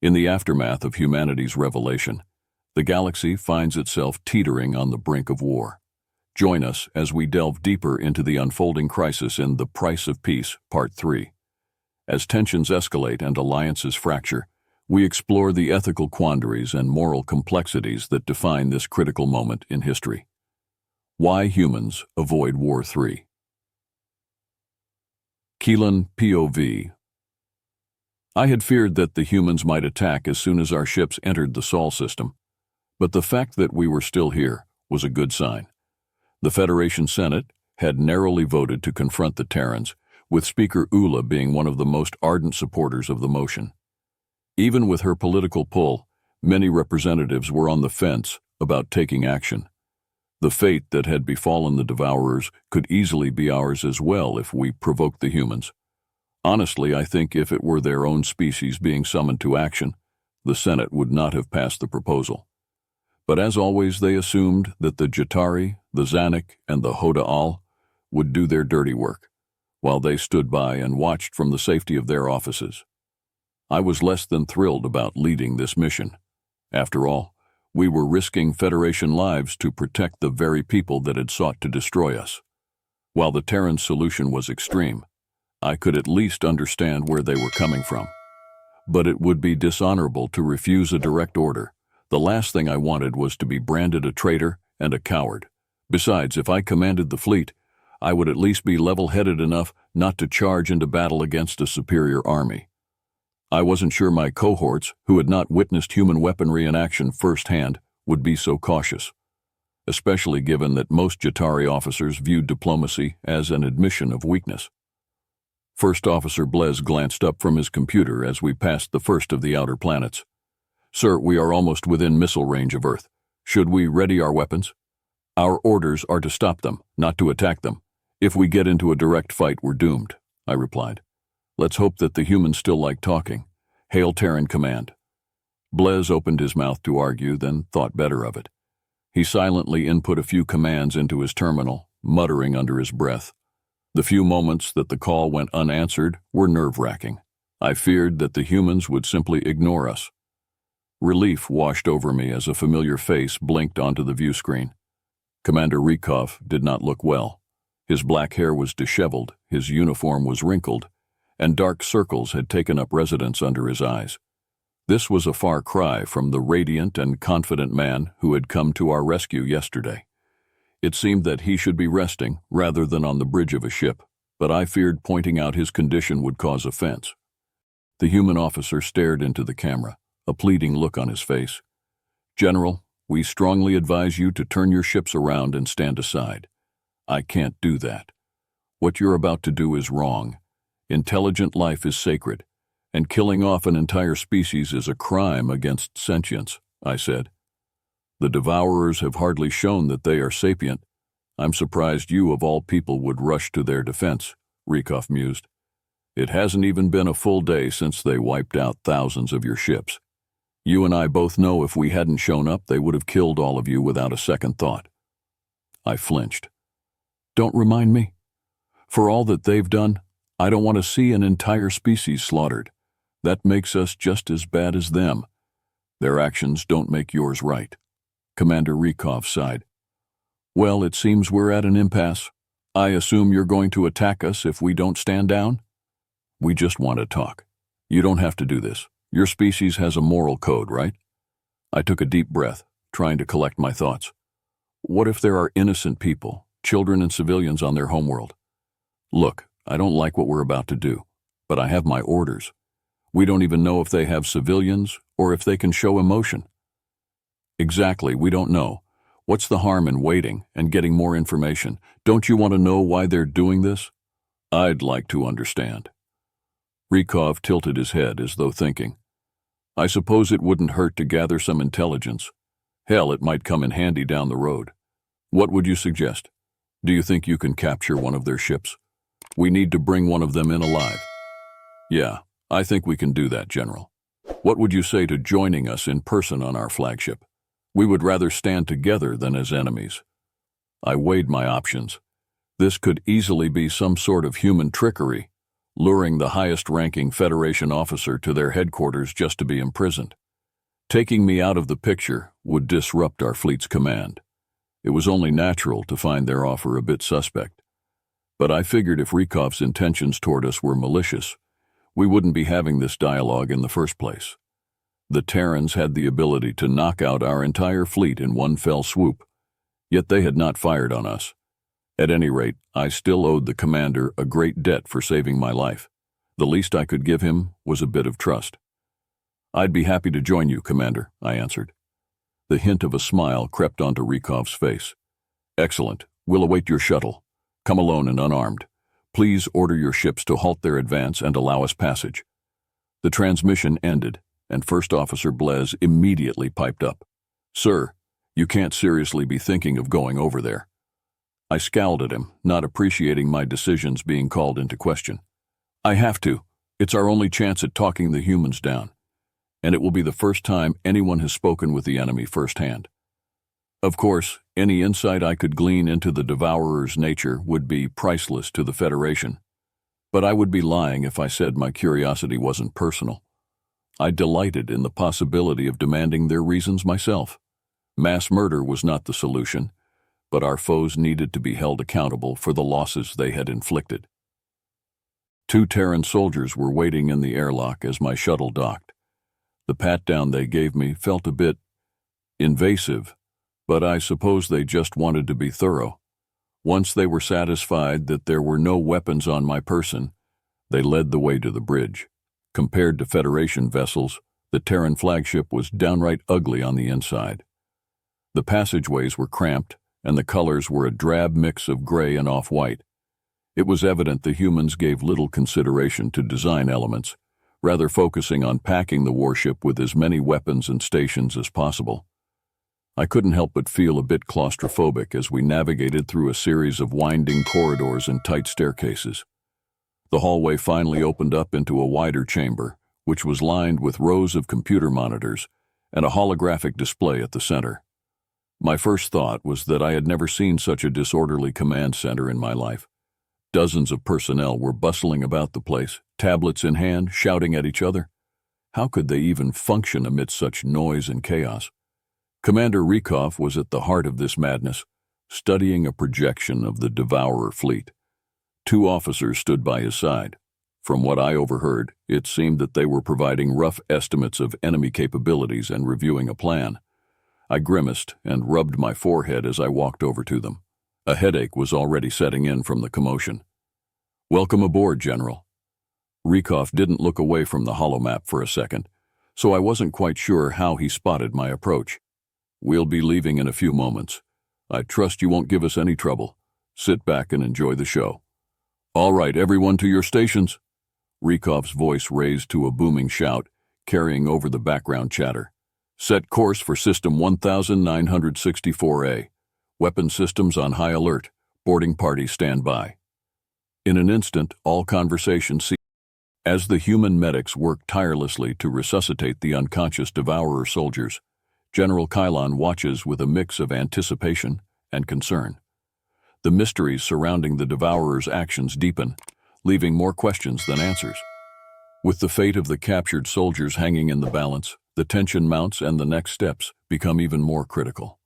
In the aftermath of humanity's revelation, the galaxy finds itself teetering on the brink of war. Join us as we delve deeper into the unfolding crisis in The Price of Peace, Part 3. As tensions escalate and alliances fracture, we explore the ethical quandaries and moral complexities that define this critical moment in history. Why humans avoid War 3. Kilon POV. I had feared that the humans might attack as soon as our ships entered the Sol system, but the fact that we were still here was a good sign. The Federation Senate had narrowly voted to confront the Terrans, with Speaker Ula being one of the most ardent supporters of the motion. Even with her political pull, many representatives were on the fence about taking action. The fate that had befallen the Devourers could easily be ours as well if we provoked the humans. Honestly, I think if it were their own species being summoned to action, the Senate would not have passed the proposal. But as always, they assumed that the Jatari, the Zanuck, and the Hoda'al would do their dirty work, while they stood by and watched from the safety of their offices. I was less than thrilled about leading this mission. After all, we were risking Federation lives to protect the very people that had sought to destroy us. While the Terran solution was extreme, I could at least understand where they were coming from. But it would be dishonorable to refuse a direct order. The last thing I wanted was to be branded a traitor and a coward. Besides, if I commanded the fleet, I would at least be level-headed enough not to charge into battle against a superior army. I wasn't sure my cohorts, who had not witnessed human weaponry in action firsthand, would be so cautious, especially given that most Jatari officers viewed diplomacy as an admission of weakness. First Officer Blez glanced up from his computer as we passed the first of the outer planets. "Sir, we are almost within missile range of Earth. Should we ready our weapons?" "Our orders are to stop them, not to attack them. If we get into a direct fight, we're doomed," I replied. "Let's hope that the humans still like talking. Hail Terran Command." Blez opened his mouth to argue, then thought better of it. He silently input a few commands into his terminal, muttering under his breath. The few moments that the call went unanswered were nerve-wracking. I feared that the humans would simply ignore us. Relief washed over me as a familiar face blinked onto the view screen. Commander Rykov did not look well. His black hair was disheveled, his uniform was wrinkled, and dark circles had taken up residence under his eyes. This was a far cry from the radiant and confident man who had come to our rescue yesterday. It seemed that he should be resting rather than on the bridge of a ship, but I feared pointing out his condition would cause offense. The human officer stared into the camera, a pleading look on his face. "General, we strongly advise you to turn your ships around and stand aside. I can't do that. What you're about to do is wrong. Intelligent life is sacred, and killing off an entire species is a crime against sentience," I said. "The Devourers have hardly shown that they are sapient. I'm surprised you of all people would rush to their defense," Rykov mused. "It hasn't even been a full day since they wiped out thousands of your ships. You and I both know if we hadn't shown up, they would have killed all of you without a second thought." I flinched. "Don't remind me. For all that they've done, I don't want to see an entire species slaughtered. That makes us just as bad as them. Their actions don't make yours right." Commander Rykov sighed. "Well, it seems we're at an impasse. I assume you're going to attack us if we don't stand down?" "We just want to talk. You don't have to do this. Your species has a moral code, right?" I took a deep breath, trying to collect my thoughts. What if there are innocent people, children and civilians on their homeworld? Look, I don't like what we're about to do, but I have my orders. We don't even know if they have civilians or if they can show emotion. Exactly, we don't know. What's the harm in waiting and getting more information? Don't you want to know why they're doing this? I'd like to understand. Rykov tilted his head as though thinking. I suppose it wouldn't hurt to gather some intelligence. Hell, it might come in handy down the road. What would you suggest? Do you think you can capture one of their ships? We need to bring one of them in alive. Yeah, I think we can do that, General. What would you say to joining us in person on our flagship? We would rather stand together than as enemies. I weighed my options. This could easily be some sort of human trickery, luring the highest-ranking Federation officer to their headquarters just to be imprisoned. Taking me out of the picture would disrupt our fleet's command. It was only natural to find their offer a bit suspect. But I figured if Rikov's intentions toward us were malicious, we wouldn't be having this dialogue in the first place. The Terrans had the ability to knock out our entire fleet in one fell swoop, yet they had not fired on us. At any rate, I still owed the commander a great debt for saving my life. The least I could give him was a bit of trust. "I'd be happy to join you, Commander," I answered. The hint of a smile crept onto Rikov's face. "Excellent. We'll await your shuttle. Come alone and unarmed. Please order your ships to halt their advance and allow us passage." The transmission ended, and First Officer Blez immediately piped up. "Sir, you can't seriously be thinking of going over there." I scowled at him, not appreciating my decisions being called into question. "I have to. It's our only chance at talking the humans down. And it will be the first time anyone has spoken with the enemy firsthand. Of course, any insight I could glean into the Devourers' nature would be priceless to the Federation, but I would be lying if I said my curiosity wasn't personal. I delighted in the possibility of demanding their reasons myself. Mass murder was not the solution, but our foes needed to be held accountable for the losses they had inflicted. 2 Terran soldiers were waiting in the airlock as my shuttle docked. The pat-down they gave me felt a bit invasive, but I suppose they just wanted to be thorough. Once they were satisfied that there were no weapons on my person, they led the way to the bridge. Compared to Federation vessels, the Terran flagship was downright ugly on the inside. The passageways were cramped, and the colors were a drab mix of gray and off-white. It was evident the humans gave little consideration to design elements, rather focusing on packing the warship with as many weapons and stations as possible. I couldn't help but feel a bit claustrophobic as we navigated through a series of winding corridors and tight staircases. The hallway finally opened up into a wider chamber, which was lined with rows of computer monitors and a holographic display at the center. My first thought was that I had never seen such a disorderly command center in my life. Dozens of personnel were bustling about the place, tablets in hand, shouting at each other. How could they even function amidst such noise and chaos? Commander Rikov was at the heart of this madness, studying a projection of the Devourer fleet. 2 officers stood by his side. From what I overheard, it seemed that they were providing rough estimates of enemy capabilities and reviewing a plan. I grimaced and rubbed my forehead as I walked over to them. A headache was already setting in from the commotion. "Welcome aboard, General." Rikov didn't look away from the holomap for a second, so I wasn't quite sure how he spotted my approach. "We'll be leaving in a few moments. I trust you won't give us any trouble. Sit back and enjoy the show." "All right, everyone to your stations." Rikov's voice raised to a booming shout, carrying over the background chatter. "Set course for System 1964A. Weapon systems on high alert. Boarding party stand by." In an instant, all conversation ceased. As the human medics worked tirelessly to resuscitate the unconscious Devourer soldiers, General Kilon watches with a mix of anticipation and concern. The mysteries surrounding the Devourers' actions deepen, leaving more questions than answers. With the fate of the captured soldiers hanging in the balance, the tension mounts and the next steps become even more critical.